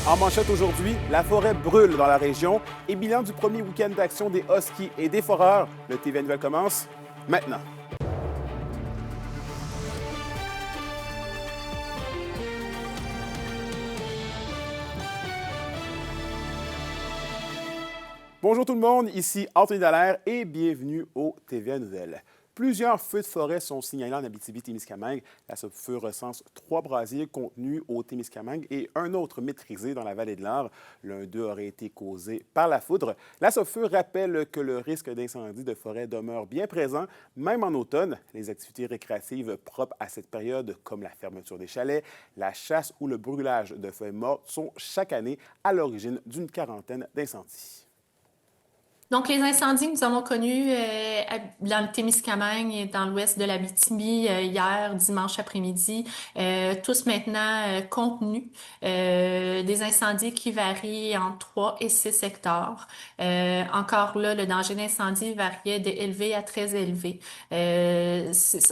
En manchette aujourd'hui, la forêt brûle dans la région et bilan du premier week-end d'action des Huskies et des Foreurs. Le TVA Nouvelle commence maintenant. Bonjour tout le monde, ici Anthony Dallaire et bienvenue au TVA Nouvelle. Plusieurs feux de forêt sont signalés en Abitibi-Témiscamingue. La SOPFEU recense 3 brasiers contenus au Témiscamingue et un autre maîtrisé dans la vallée de l'Ar. L'un d'eux aurait été causé par la foudre. La SOPFEU rappelle que le risque d'incendie de forêt demeure bien présent, même en automne. Les activités récréatives propres à cette période, comme la fermeture des chalets, la chasse ou le brûlage de feuilles mortes, sont chaque année à l'origine d'une quarantaine d'incendies. Donc, les incendies que nous avons connus dans le Témiscamingue et dans l'ouest de l'Abitibi hier, dimanche après-midi, tous maintenant contenus. Des incendies qui varient entre 3 et 6 hectares. Encore là, le danger d'incendie variait d'élevé à très élevé.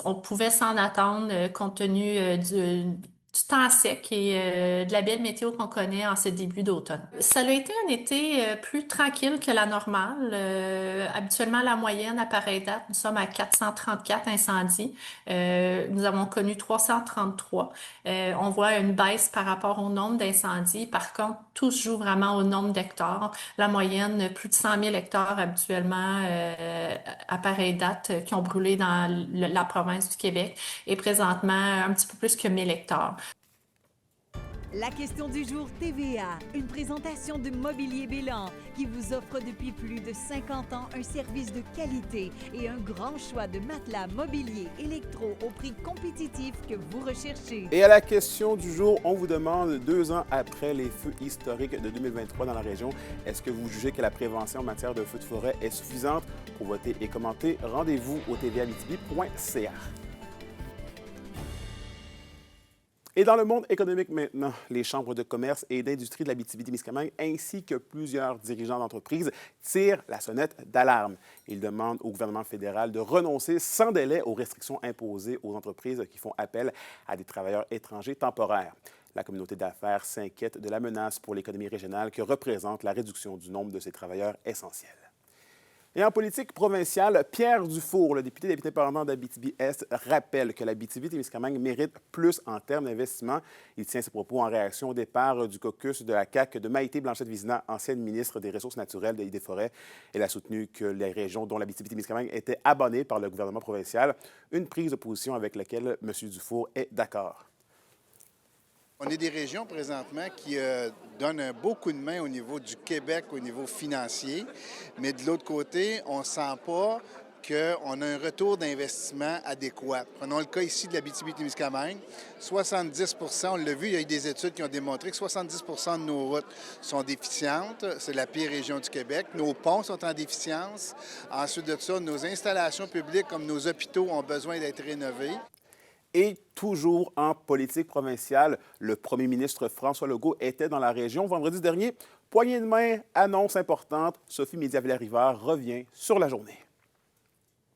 On pouvait s'en attendre compte tenu du temps sec et de la belle météo qu'on connaît en ce début d'automne. Ça a été un été plus tranquille que la normale. Habituellement, la moyenne à pareille date, nous sommes à 434 incendies. Nous avons connu 333. On voit une baisse par rapport au nombre d'incendies. Par contre, tout se joue vraiment au nombre d'hectares. La moyenne, plus de 100 000 hectares habituellement à pareille date qui ont brûlé dans la province du Québec et présentement un petit peu plus que 1000 hectares. La question du jour TVA, une présentation de Mobilier Bélan qui vous offre depuis plus de 50 ans un service de qualité et un grand choix de matelas, mobilier, électro au prix compétitif que vous recherchez. Et à la question du jour, on vous demande, 2 ans après les feux historiques de 2023 dans la région, est-ce que vous jugez que la prévention en matière de feux de forêt est suffisante? Pour voter et commenter, rendez-vous au tvabitibi.ca. Et dans le monde économique maintenant, les chambres de commerce et d'industrie de l'Abitibi-Témiscamingue ainsi que plusieurs dirigeants d'entreprises tirent la sonnette d'alarme. Ils demandent au gouvernement fédéral de renoncer sans délai aux restrictions imposées aux entreprises qui font appel à des travailleurs étrangers temporaires. La communauté d'affaires s'inquiète de la menace pour l'économie régionale que représente la réduction du nombre de ces travailleurs essentiels. Et en politique provinciale, Pierre Dufour, le député indépendant d'Abitibi-Est, rappelle que l'Abitibi-Témiscamingue mérite plus en termes d'investissement. Il tient ses propos en réaction au départ du caucus de la CAQ de Maïté Blanchette-Vizina, ancienne ministre des Ressources naturelles et des Forêts. Elle a soutenu que les régions dont l'Abitibi-Témiscamingue étaient abonnées par le gouvernement provincial, une prise de position avec laquelle M. Dufour est d'accord. On est des régions présentement qui donnent un beau coup de main au niveau du Québec, au niveau financier, mais de l'autre côté, on ne sent pas qu'on a un retour d'investissement adéquat. Prenons le cas ici de l'Abitibi-Témiscamingue. 70 on l'a vu, il y a eu des études qui ont démontré que 70 de nos routes sont déficientes. C'est la pire région du Québec. Nos ponts sont en déficience. Ensuite de ça, nos installations publiques comme nos hôpitaux ont besoin d'être rénovés. Et toujours en politique provinciale, le premier ministre François Legault était dans la région vendredi dernier. Poignée de main, annonce importante, Sophie Médiavilla-Rivard revient sur la journée.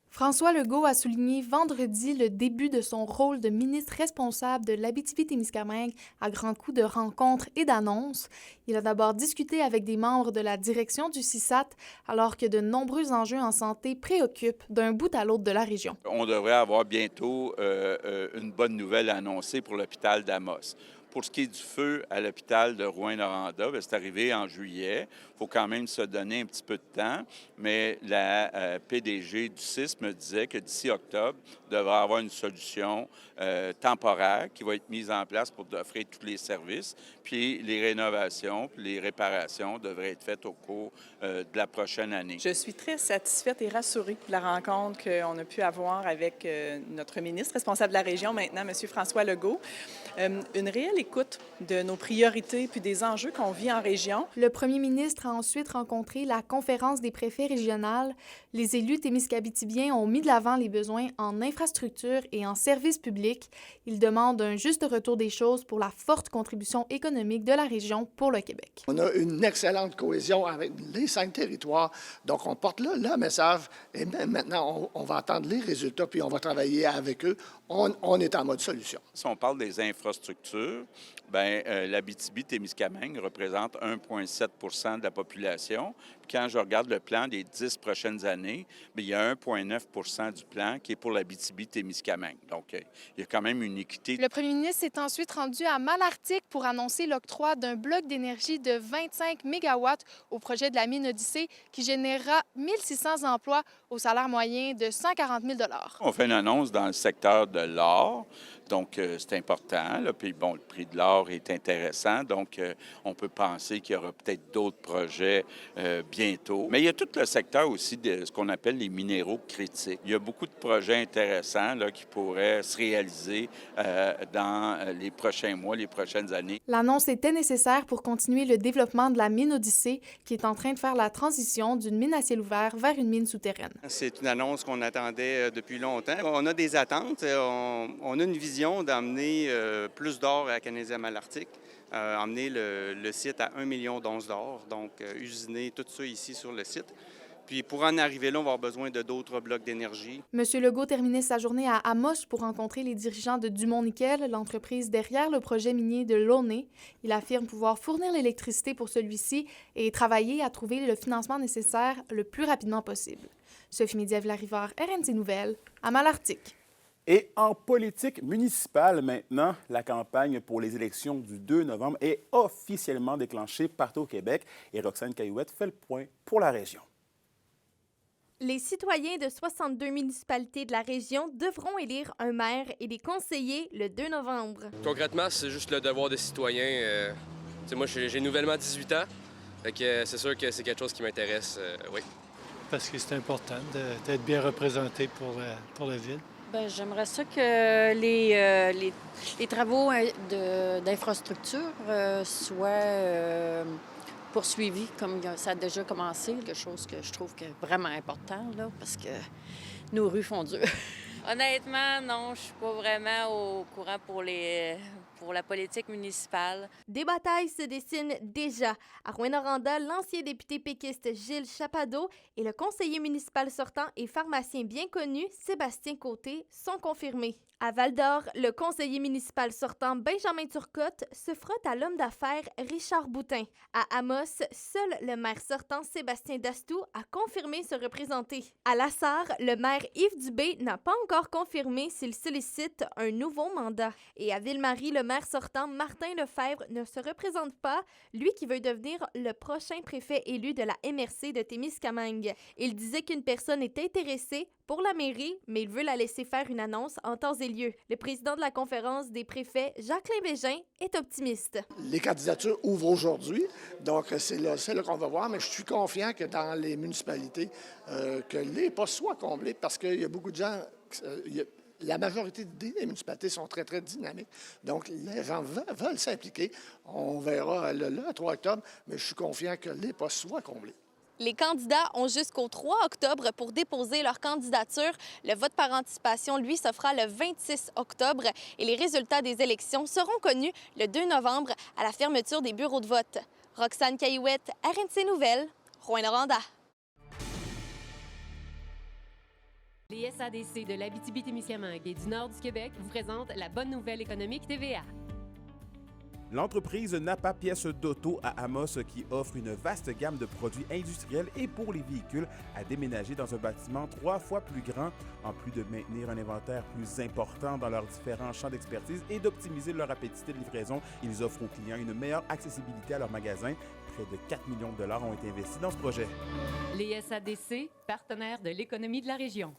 François Legault a souligné vendredi le début de son rôle de ministre responsable de l'Abitibi-Témiscamingue à grands coups de rencontres et d'annonces. Il a d'abord discuté avec des membres de la direction du CISAT alors que de nombreux enjeux en santé préoccupent d'un bout à l'autre de la région. On devrait avoir bientôt une bonne nouvelle à annoncer pour l'hôpital d'Amos. Pour ce qui est du feu à l'hôpital de Rouyn-Noranda, c'est arrivé en juillet. Il faut quand même se donner un petit peu de temps, mais la PDG du CIS me disait que d'ici octobre, il devrait y avoir une solution temporaire qui va être mise en place pour offrir tous les services. Puis les rénovations, puis les réparations devraient être faites au cours de la prochaine année. Je suis très satisfaite et rassurée de la rencontre qu'on a pu avoir avec notre ministre responsable de la région maintenant, M. François Legault. Une réelle écoute de nos priorités puis des enjeux qu'on vit en région. Le premier ministre a ensuite rencontré la conférence des préfets régionales. Les élus témiscabitibiens ont mis de l'avant les besoins en infrastructures et en services publics. Ils demandent un juste retour des choses pour la forte contribution économique de la région pour le Québec. On a une excellente cohésion avec les 5 territoires. Donc, on porte là le message et maintenant, on va attendre les résultats puis on va travailler avec eux on est en mode solution. Si on parle des infrastructures, bien, l'Abitibi-Témiscamingue représente 1,7 % de la population. Puis quand je regarde le plan des 10 prochaines années, bien, il y a 1,9 % du plan qui est pour l'Abitibi-Témiscamingue. Donc, il y a quand même une équité. Le premier ministre s'est ensuite rendu à Malartic pour annoncer l'octroi d'un bloc d'énergie de 25 MW au projet de la mine Odyssée qui générera 1 600 emplois au salaire moyen de 140 000 $. On fait une annonce dans le secteur de l'or, donc c'est important. Là. Puis bon, le prix de l'or est intéressant, donc on peut penser qu'il y aura peut-être d'autres projets bientôt. Mais il y a tout le secteur aussi de ce qu'on appelle les minéraux critiques. Il y a beaucoup de projets intéressants là, qui pourraient se réaliser dans les prochains mois, les prochaines années. L'annonce était nécessaire pour continuer le développement de la mine Odyssée qui est en train de faire la transition d'une mine à ciel ouvert vers une mine souterraine. C'est une annonce qu'on attendait depuis longtemps. On a des attentes. On a une vision d'emmener plus d'or à Canadien-Malartic, emmener le site à 1 million d'onces d'or, donc usiner tout ça ici sur le site. Puis pour en arriver là, on va avoir besoin de d'autres blocs d'énergie. M. Legault terminait sa journée à Amos pour rencontrer les dirigeants de Dumont-Nickel, l'entreprise derrière le projet minier de Launay. Il affirme pouvoir fournir l'électricité pour celui-ci et travailler à trouver le financement nécessaire le plus rapidement possible. Sophie Médiève-Larivard, RNC Nouvelles, à Malartic. Et en politique municipale maintenant, la campagne pour les élections du 2 novembre est officiellement déclenchée partout au Québec et Roxane Caillouette fait le point pour la région. Les citoyens de 62 municipalités de la région devront élire un maire et des conseillers le 2 novembre. Concrètement, c'est juste le devoir des citoyens. Moi, j'ai nouvellement 18 ans, fait que c'est sûr que c'est quelque chose qui m'intéresse, oui. Parce que c'est important d'être bien représenté pour la ville. Bien, j'aimerais ça que les travaux d'infrastructure soient poursuivis comme ça a déjà commencé, quelque chose que je trouve que vraiment important, là, parce que nos rues font dur. Honnêtement, non, je suis pas vraiment au courant pour la politique municipale. Des batailles se dessinent déjà. À Rouyn-Noranda, l'ancien député péquiste Gilles Chapado et le conseiller municipal sortant et pharmacien bien connu Sébastien Côté sont confirmés. À Val-d'Or, le conseiller municipal sortant Benjamin Turcotte se frotte à l'homme d'affaires Richard Boutin. À Amos, seul le maire sortant Sébastien Dastou a confirmé se représenter. À Lassar, le maire Yves Dubé n'a pas encore confirmé s'il sollicite un nouveau mandat. Et à Ville-Marie, le maire sortant Martin Lefebvre ne se représente pas, lui qui veut devenir le prochain préfet élu de la MRC de Témiscamingue. Il disait qu'une personne est intéressée pour la mairie, mais il veut la laisser faire une annonce en temps et lieu. Le président de la conférence des préfets, Jacqueline Bégin, est optimiste. Les candidatures ouvrent aujourd'hui, donc c'est là qu'on va voir, mais je suis confiant que dans les municipalités, que les postes soient comblés parce qu'il y a beaucoup de gens... La majorité des municipalités sont très, très dynamiques. Donc, les gens veulent s'impliquer. On verra le 3 octobre, mais je suis confiant que les postes soient comblés. Les candidats ont jusqu'au 3 octobre pour déposer leur candidature. Le vote par anticipation, lui, se fera le 26 octobre et les résultats des élections seront connus le 2 novembre à la fermeture des bureaux de vote. Roxane Caillouette, RNC Nouvelles, Rouyn-Noranda. Les SADC de l'Abitibi-Témiscamingue et du nord du Québec vous présentent la bonne nouvelle économique TVA. L'entreprise Napa Pièces d'Auto à Amos qui offre une vaste gamme de produits industriels et pour les véhicules a déménagé dans un bâtiment 3 fois plus grand. En plus de maintenir un inventaire plus important dans leurs différents champs d'expertise et d'optimiser leur rapidité de livraison, ils offrent aux clients une meilleure accessibilité à leur magasin. Près de 4 millions de dollars ont été investis dans ce projet. Les SADC, partenaires de l'économie de la région.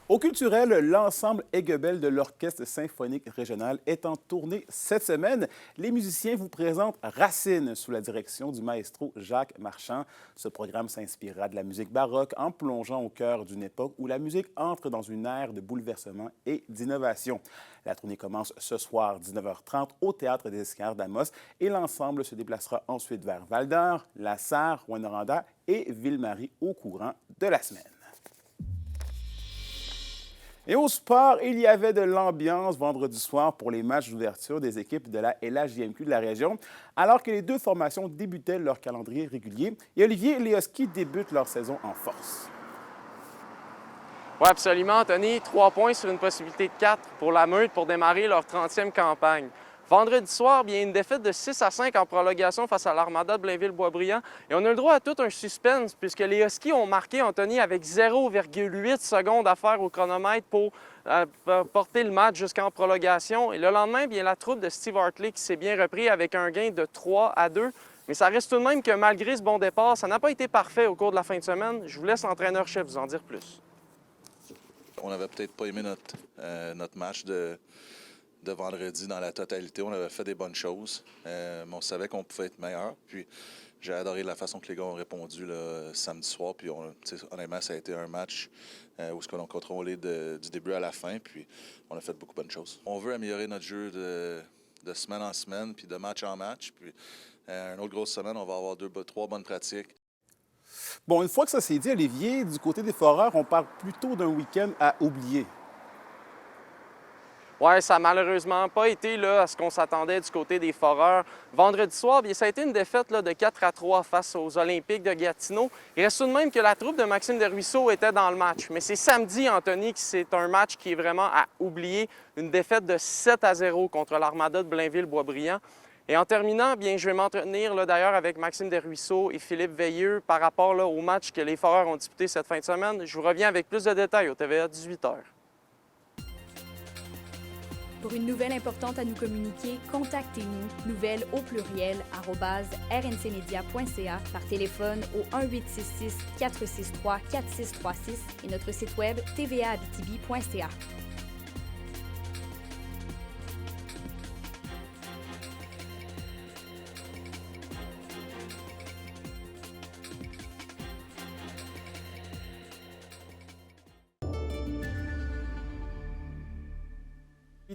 Au culturel, l'ensemble Aiguebelle de l'Orchestre symphonique régional est en tournée cette semaine. Les musiciens vous présentent Racine sous la direction du maestro Jacques Marchand. Ce programme s'inspirera de la musique baroque en plongeant au cœur d'une époque où la musique entre dans une ère de bouleversement et d'innovation. La tournée commence ce soir 19h30 au Théâtre des Escaliers d'Amos et l'ensemble se déplacera ensuite vers Val-d'Or, Lassar, Rouyn-Noranda et Ville-Marie au courant de la semaine. Et au sport, il y avait de l'ambiance vendredi soir pour les matchs d'ouverture des équipes de la LHJMQ de la région, alors que les deux formations débutaient leur calendrier régulier et Olivier et Léoski débutent leur saison en force. Oui, absolument, Anthony. 3 points sur une possibilité de 4 pour la Meute pour démarrer leur 30e campagne. Vendredi soir, bien, une défaite de 6-5 en prolongation face à l'Armada de Blainville-Boisbriand. Et on a le droit à tout un suspense puisque les Huskies ont marqué, Anthony, avec 0,8 secondes à faire au chronomètre pour porter le match jusqu'en prolongation. Et le lendemain, bien, la troupe de Steve Hartley qui s'est bien repris avec un gain de 3-2. Mais ça reste tout de même que malgré ce bon départ, ça n'a pas été parfait au cours de la fin de semaine. Je vous laisse l'entraîneur-chef vous en dire plus. On n'avait peut-être pas aimé notre match de vendredi dans la totalité. On avait fait des bonnes choses, mais on savait qu'on pouvait être meilleur. Puis j'ai adoré la façon que les gars ont répondu là, samedi soir. Puis honnêtement, ça a été un match où on a contrôlé du début à la fin. Puis on a fait beaucoup de bonnes choses. On veut améliorer notre jeu de semaine en semaine, puis de match en match. Puis une autre grosse semaine, on va avoir 3 bonnes pratiques. Bon, une fois que ça s'est dit, Olivier, du côté des Foreurs, on parle plutôt d'un week-end à oublier. Oui, ça n'a malheureusement pas été là, à ce qu'on s'attendait du côté des Foreurs. Vendredi soir, bien, ça a été une défaite là, de 4-3 face aux Olympiques de Gatineau. Il reste tout de même que la troupe de Maxime Desruisseaux était dans le match. Mais c'est samedi, Anthony, que c'est un match qui est vraiment à oublier. Une défaite de 7-0 contre l'Armada de Blainville-Boisbriand. Et en terminant, bien, je vais m'entretenir d'ailleurs avec Maxime Desruisseaux et Philippe Veilleux par rapport là, au match que les Foreurs ont disputé cette fin de semaine. Je vous reviens avec plus de détails au TVA 18h. Pour une nouvelle importante à nous communiquer, contactez-nous, nouvelles au pluriel, @rncmedia.ca, par téléphone au 1-866-463-4636 et notre site web tvaabitibi.ca.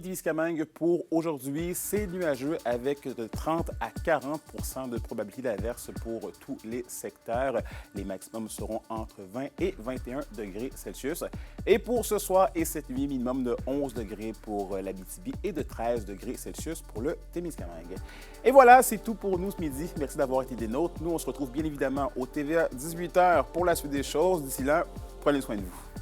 Témiscamingue pour aujourd'hui, c'est nuageux avec de 30 à 40 % de probabilité d'averse pour tous les secteurs. Les maximums seront entre 20 et 21 degrés Celsius. Et pour ce soir et cette nuit, minimum de 11 degrés pour l'Abitibi et de 13 degrés Celsius pour le Témiscamingue. Et voilà, c'est tout pour nous ce midi. Merci d'avoir été des nôtres. Nous, on se retrouve bien évidemment au TVA 18h pour la suite des choses. D'ici là, prenez soin de vous.